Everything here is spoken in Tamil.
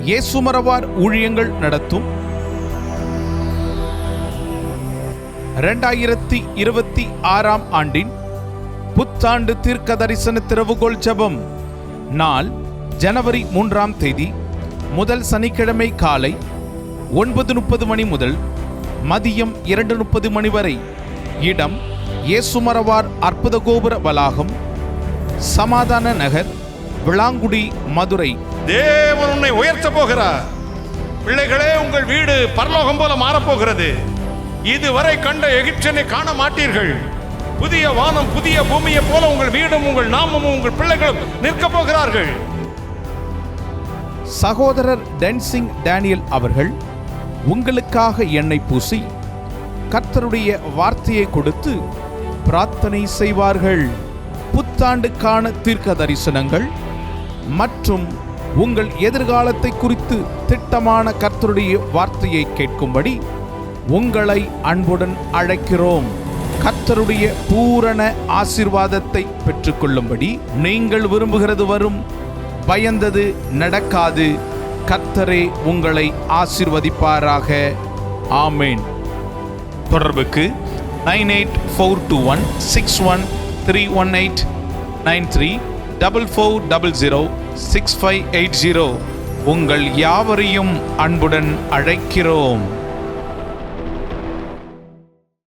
இயேசுமரவார் ஊழியங்கள் நடத்தும் 2026 ஆண்டின் புத்தாண்டு தீர்க்க தரிசன திறவுகோல் ஜெபம். நாள் ஜனவரி 3ஆம் தேதி, முதல் சனிக்கிழமை காலை 9:30 மணி முதல் மதியம் 2:30 மணி வரை. இடம் இயேசுமரவார் அற்புத கோபுர வளாகம், சமாதான நகர், விளாங்குடி, மதுரை. தேவன் உன்னை உயர்த்த போகிறார். பிள்ளைகளே, உங்கள் வீடு பரலோகம் போல மாறப்போகிறது. இதுவரை கண்ட எகிப்தியனை காண மாட்டீர்கள். புதிய வானம், புதிய பூமியை போல உங்கள் வீடும், உங்கள் நாமமும், உங்கள் பிள்ளைகளும் நிற்க போகிறார்கள். சகோதரர் டென்சிங் டேனியல் அவர்கள் உங்களுக்காக எண்ணெய் பூசி கர்த்தருடைய வார்த்தையை கொடுத்து பிரார்த்தனை செய்வார்கள். புத்தாண்டுக்கான தீர்க்க தரிசனங்கள் மற்றும் உங்கள் எதிர்காலத்தை குறித்து திட்டமான கர்த்தருடைய வார்த்தையை கேட்கும்படி உங்களை அன்புடன் அழைக்கிறோம். கர்த்தருடைய பூரண ஆசீர்வாதத்தை பெற்றுக்கொள்ளும்படி நீங்கள் விரும்புகிறது வரும், பயந்தது நடக்காது. கர்த்தரே உங்களை ஆசீர்வதிப்பாராக. ஆமேன். தொடர்புக்கு 9842161318 9344006580. உங்கள் யாவரையும் அன்புடன் அழைக்கிறோம்.